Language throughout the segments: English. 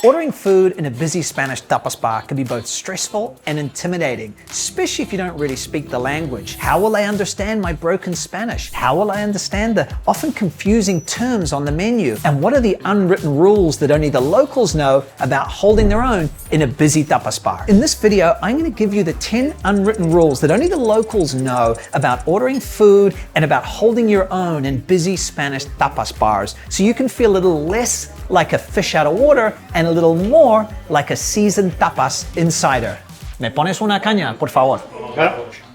Ordering food in a busy Spanish tapas bar can be both stressful and intimidating, especially if you don't really speak the language. How will I understand my broken Spanish? How will I understand the often confusing terms on the menu? And what are the unwritten rules that only the locals know about holding their own in a busy tapas bar? In this video, I'm going to give you the 10 unwritten rules that only the locals know about ordering food and about holding your own in busy Spanish tapas bars, so you can feel a little less like a fish out of water and a little more like a seasoned tapas insider. ¿Me pones una caña, por favor?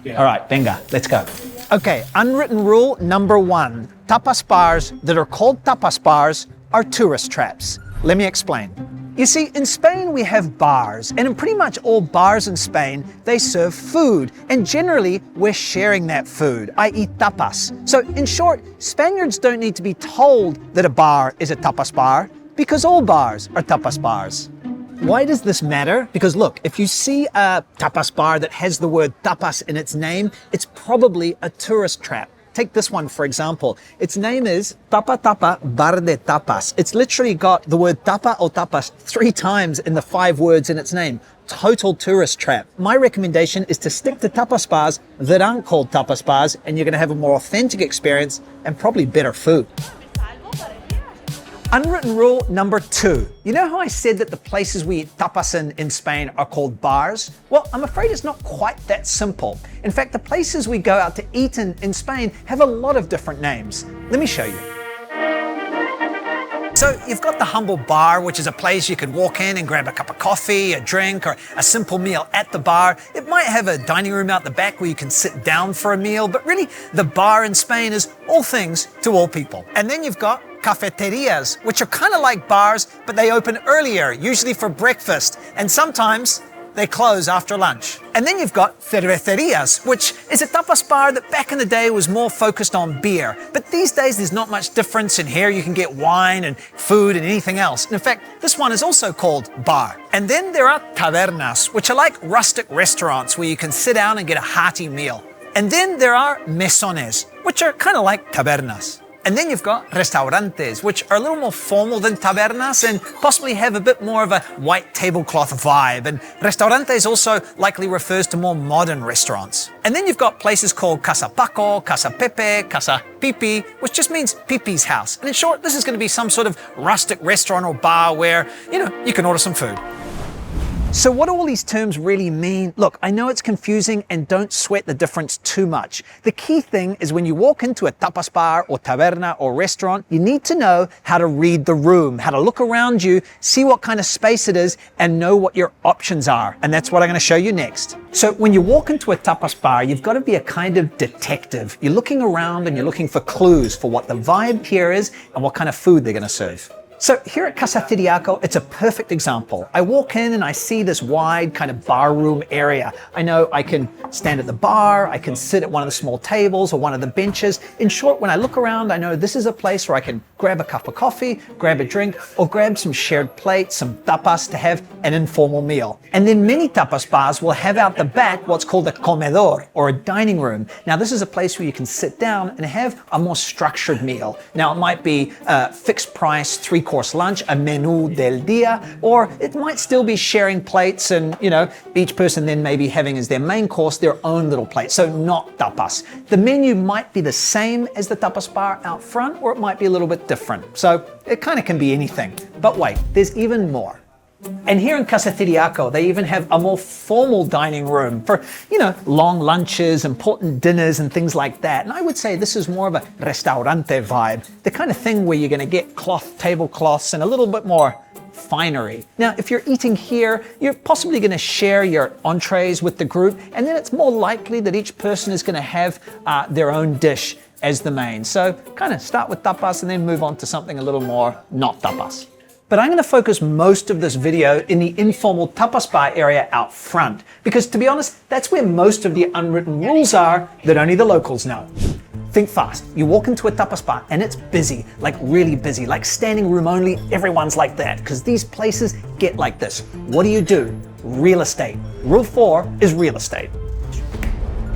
Yeah. All right, venga, let's go. Okay, unwritten rule number 1. Tapas bars that are called tapas bars are tourist traps. Let me explain. You see, in Spain we have bars, and in pretty much all bars in Spain, they serve food, and generally we're sharing that food, i.e. tapas. So in short, Spaniards don't need to be told that a bar is a tapas bar, because all bars are tapas bars. Why does this matter? Because look, if you see a tapas bar that has the word tapas in its name, it's probably a tourist trap. Take this one, for example. Its name is Tapa Tapa Bar de Tapas. It's literally got the word tapa or tapas 3 times in the 5 words in its name. Total tourist trap. My recommendation is to stick to tapas bars that aren't called tapas bars, and you're going to have a more authentic experience and probably better food. Unwritten rule number 2. You know how I said that the places we eat tapas in Spain are called bars? Well, I'm afraid it's not quite that simple. In fact, the places we go out to eat in Spain have a lot of different names. Let me show you. So you've got the humble bar, which is a place you could walk in and grab a cup of coffee, a drink, or a simple meal at the bar. It might have a dining room out the back where you can sit down for a meal, but really the bar in Spain is all things to all people. And then you've got cafeterias, which are kind of like bars, but they open earlier, usually for breakfast, and sometimes they close after lunch. And then you've got cervecerias, which is a tapas bar that back in the day was more focused on beer. But these days there's not much difference. In here you can get wine and food and anything else. And in fact, this one is also called bar. And then there are tabernas, which are like rustic restaurants where you can sit down and get a hearty meal. And then there are mesones, which are kind of like tabernas. And then you've got restaurantes, which are a little more formal than tabernas and possibly have a bit more of a white tablecloth vibe. And restaurantes also likely refers to more modern restaurants. And then you've got places called Casa Paco, Casa Pepe, Casa Pipi, which just means Pipi's house. And in short, this is going to be some sort of rustic restaurant or bar where, you can order some food. So what do all these terms really mean? Look, I know it's confusing, and don't sweat the difference too much. The key thing is when you walk into a tapas bar or taberna or restaurant, you need to know how to read the room, how to look around you, see what kind of space it is, and know what your options are. And that's what I'm going to show you next. So when you walk into a tapas bar, you've got to be a kind of detective. You're looking around and you're looking for clues for what the vibe here is and what kind of food they're going to serve. So here at Casa Firiaco, it's a perfect example. I walk in and I see this wide kind of bar room area. I know I can stand at the bar, I can sit at one of the small tables or one of the benches. In short, when I look around, I know this is a place where I can grab a cup of coffee, grab a drink, or grab some shared plates, some tapas to have an informal meal. And then many tapas bars will have out the back what's called a comedor, or a dining room. Now this is a place where you can sit down and have a more structured meal. Now it might be a fixed price, 3-course lunch, a menú del día, or it might still be sharing plates and, each person then maybe having as their main course their own little plate, so not tapas. The menu might be the same as the tapas bar out front, or it might be a little bit different. So it kind of can be anything. But wait, there's even more. And here in Casa Firiaco, they even have a more formal dining room for, long lunches, important dinners and things like that. And I would say this is more of a restaurante vibe, the kind of thing where you're going to get tablecloths and a little bit more finery. Now, if you're eating here, you're possibly going to share your entrees with the group, and then it's more likely that each person is going to have their own dish as the main. So kind of start with tapas and then move on to something a little more not tapas. But I'm going to focus most of this video in the informal tapas bar area out front, because to be honest, that's where most of the unwritten rules are that only the locals know. Think fast. You walk into a tapas bar and it's busy, like really busy, like standing room only. Everyone's like that because these places get like this. What do? Real estate. Rule 4 is real estate.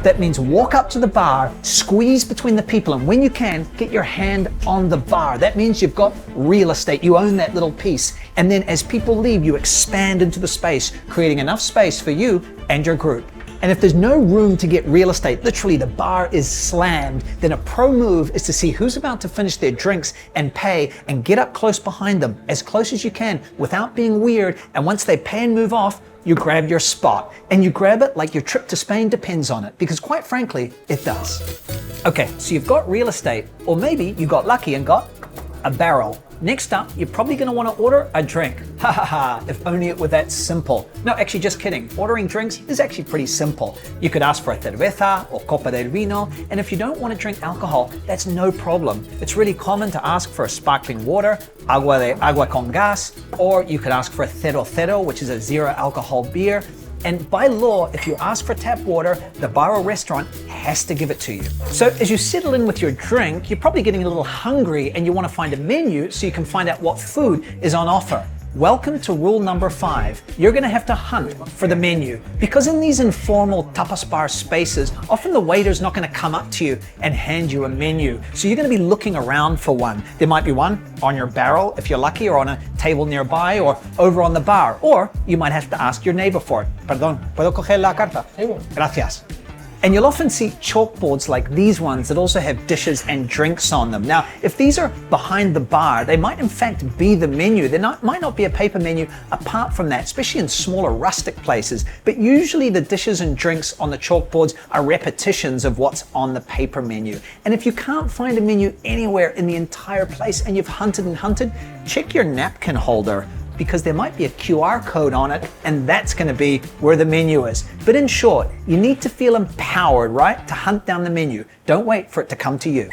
That means walk up to the bar, squeeze between the people, and when you can, get your hand on the bar. That means you've got real estate. You own that little piece. And then as people leave, you expand into the space, creating enough space for you and your group. And if there's no room to get real estate, literally the bar is slammed, then a pro move is to see who's about to finish their drinks and pay and get up close behind them, as close as you can without being weird. And once they pay and move off, you grab your spot. And you grab it like your trip to Spain depends on it, because quite frankly, it does. Okay, so you've got real estate, or maybe you got lucky and got a barrel. Next up, you're probably going to want to order a drink. Ha ha ha, if only it were that simple. No, actually just kidding. Ordering drinks is actually pretty simple. You could ask for a cerveza or copa del vino, and if you don't want to drink alcohol, that's no problem. It's really common to ask for a sparkling water, agua con gas, or you could ask for a 0-0, which is a zero alcohol beer. And by law, if you ask for tap water, the bar or restaurant has to give it to you. So as you settle in with your drink, you're probably getting a little hungry and you want to find a menu so you can find out what food is on offer. Welcome to rule number 5. You're going to have to hunt for the menu, because in these informal tapas bar spaces, often the waiter's not going to come up to you and hand you a menu. So you're going to be looking around for one. There might be one on your barrel if you're lucky, or on a table nearby, or over on the bar. Or you might have to ask your neighbor for it. Perdón, ¿puedo coger la carta? Gracias. And you'll often see chalkboards like these ones that also have dishes and drinks on them. Now, if these are behind the bar, they might in fact be the menu. There might not be a paper menu apart from that, especially in smaller rustic places. But usually the dishes and drinks on the chalkboards are repetitions of what's on the paper menu. And if you can't find a menu anywhere in the entire place and you've hunted and hunted, check your napkin holder, because there might be a QR code on it, and that's going to be where the menu is. But in short, you need to feel empowered, right, to hunt down the menu. Don't wait for it to come to you.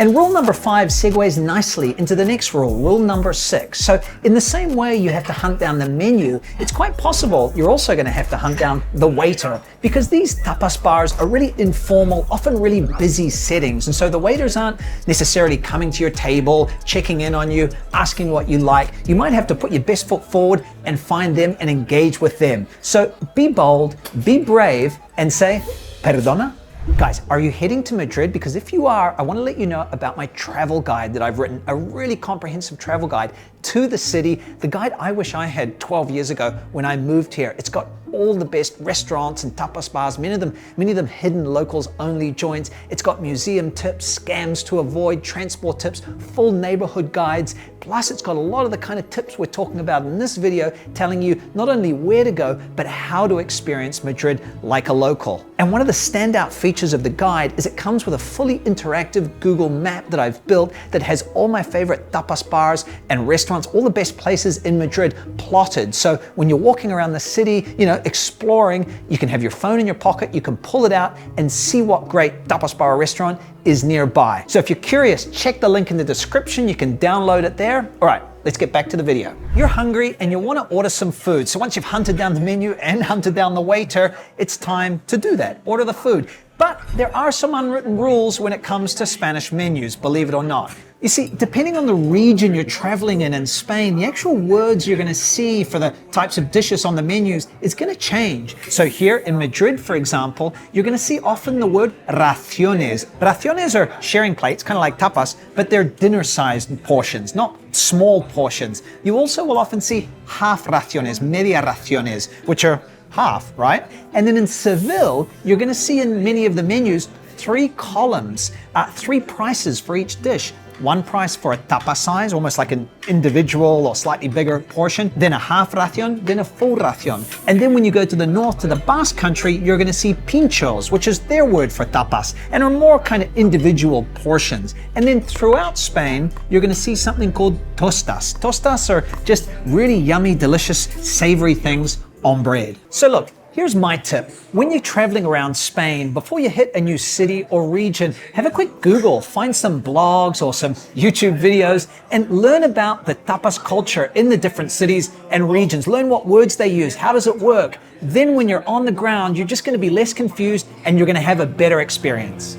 And rule number 5 segues nicely into the next rule number 6. So in the same way you have to hunt down the menu, it's quite possible you're also going to have to hunt down the waiter, because these tapas bars are really informal, often really busy settings. And so the waiters aren't necessarily coming to your table, checking in on you, asking what you like. You might have to put your best foot forward and find them and engage with them. So be bold, be brave, and say, "Perdona?" Guys, are you heading to Madrid? Because if you are, I want to let you know about my travel guide that I've written, a really comprehensive travel guide to the city, the guide I wish I had 12 years ago when I moved here. It's got all the best restaurants and tapas bars, many of them hidden locals only joints. It's got museum tips, scams to avoid, transport tips, full neighborhood guides. Plus it's got a lot of the kind of tips we're talking about in this video, telling you not only where to go, but how to experience Madrid like a local. And one of the standout features of the guide is it comes with a fully interactive Google map that I've built that has all my favorite tapas bars and restaurants, all the best places in Madrid plotted. So when you're walking around the city, exploring, you can have your phone in your pocket, you can pull it out and see what great tapas bar or restaurant is nearby. So if you're curious, check the link in the description. You can download it there. All right, let's get back to the video. You're hungry and you want to order some food. So once you've hunted down the menu and hunted down the waiter, it's time to do that. Order the food. But there are some unwritten rules when it comes to Spanish menus, believe it or not. You see, depending on the region you're traveling in Spain, the actual words you're going to see for the types of dishes on the menus is going to change. So here in Madrid, for example, you're going to see often the word raciones. Raciones are sharing plates, kind of like tapas, but they're dinner-sized portions, not small portions. You also will often see half raciones, media raciones, which are half, right? And then in Seville, you're going to see in many of the menus 3 columns, 3 prices for each dish. One price for a tapa size, almost like an individual or slightly bigger portion, then a half ración, then a full ración. And then when you go to the north, to the Basque country, you're going to see pinchos, which is their word for tapas, and are more kind of individual portions. And then throughout Spain, you're going to see something called tostas. Tostas are just really yummy, delicious, savory things on bread. So look, here's my tip. When you're traveling around Spain, before you hit a new city or region, have a quick Google, find some blogs or some YouTube videos, and learn about the tapas culture in the different cities and regions. Learn what words they use, how does it work. Then when you're on the ground, you're just going to be less confused and you're going to have a better experience.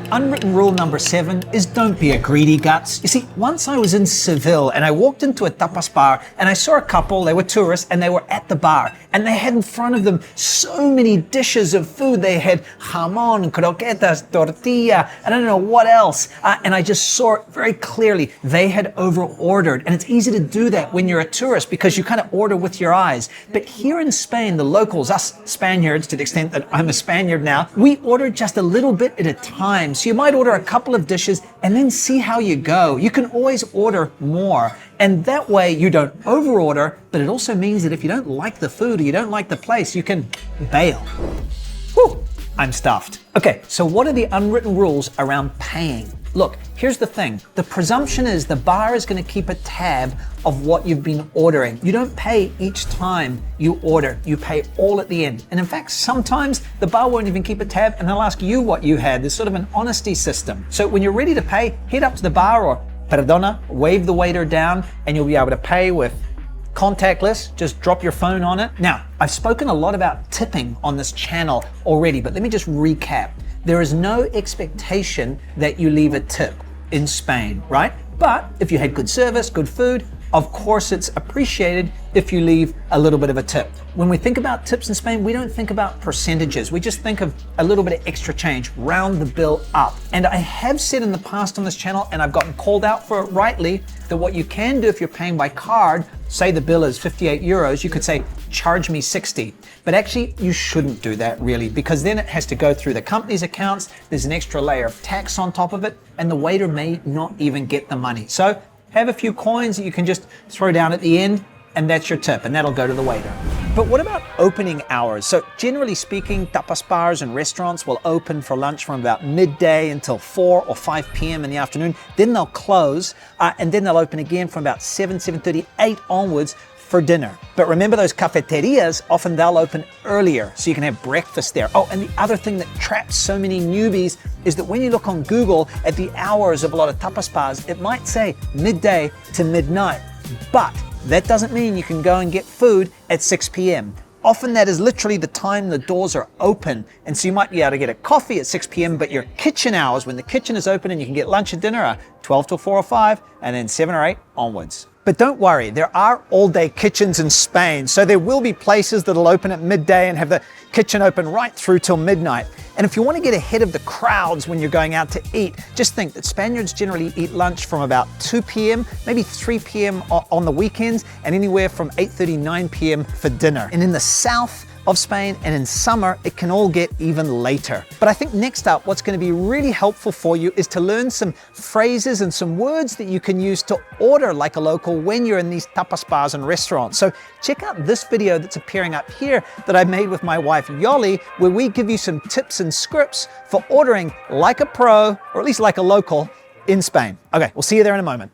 Unwritten rule number 7 is don't be a greedy guts. You see, once I was in Seville and I walked into a tapas bar and I saw a couple, they were tourists, and they were at the bar and they had in front of them so many dishes of food. They had jamon, croquetas, tortilla, and I don't know what else. And I just saw it very clearly. They had over-ordered, and it's easy to do that when you're a tourist because you kind of order with your eyes. But here in Spain, the locals, us Spaniards, to the extent that I'm a Spaniard now, we order just a little bit at a time. So you might order a couple of dishes and then see how you go. You can always order more. And that way you don't over-order, but it also means that if you don't like the food or you don't like the place, you can bail. Whew, I'm stuffed. Okay, so what are the unwritten rules around paying? Look, here's the thing. The presumption is the bar is going to keep a tab of what you've been ordering. You don't pay each time you order. You pay all at the end. And in fact, sometimes the bar won't even keep a tab and they'll ask you what you had. There's sort of an honesty system. So when you're ready to pay, head up to the bar or perdona, wave the waiter down, and you'll be able to pay with contactless. Just drop your phone on it. Now, I've spoken a lot about tipping on this channel already, but let me just recap. There is no expectation that you leave a tip in Spain, right? But if you had good service, good food, of course it's appreciated if you leave a little bit of a tip. When we think about tips in Spain, we don't think about percentages. We just think of a little bit of extra change, round the bill up. And I have said in the past on this channel, and I've gotten called out for it rightly, that what you can do if you're paying by card, say the bill is 58 euros, you could say, charge me 60. But actually, you shouldn't do that really, because then it has to go through the company's accounts, there's an extra layer of tax on top of it, and the waiter may not even get the money. So have a few coins that you can just throw down at the end, and that's your tip, and that'll go to the waiter. But what about opening hours? So generally speaking, tapas bars and restaurants will open for lunch from about midday until 4 or 5 p.m. in the afternoon. Then they'll close, and then they'll open again from about 7:30, 8 onwards for dinner. But remember those cafeterias, often they'll open earlier, so you can have breakfast there. Oh, and the other thing that traps so many newbies is that when you look on Google at the hours of a lot of tapas bars, it might say midday to midnight, but that doesn't mean you can go and get food at 6 p.m. Often that is literally the time the doors are open. And so you might be able to get a coffee at 6 p.m., but your kitchen hours, when the kitchen is open and you can get lunch and dinner, are 12 till 4 or 5, and then 7 or 8 onwards. But don't worry, there are all-day kitchens in Spain, so there will be places that'll open at midday and have the kitchen open right through till midnight. And if you want to get ahead of the crowds when you're going out to eat, just think that Spaniards generally eat lunch from about 2 p.m., maybe 3 p.m. on the weekends, and anywhere from 8:30, 9 p.m. for dinner. And in the south of Spain and in summer, it can all get even later. But I think next up, what's going to be really helpful for you is to learn some phrases and some words that you can use to order like a local when you're in these tapas bars and restaurants. So check out this video that's appearing up here that I made with my wife Yoli, where we give you some tips and scripts for ordering like a pro, or at least like a local, in Spain. Okay, we'll see you there in a moment.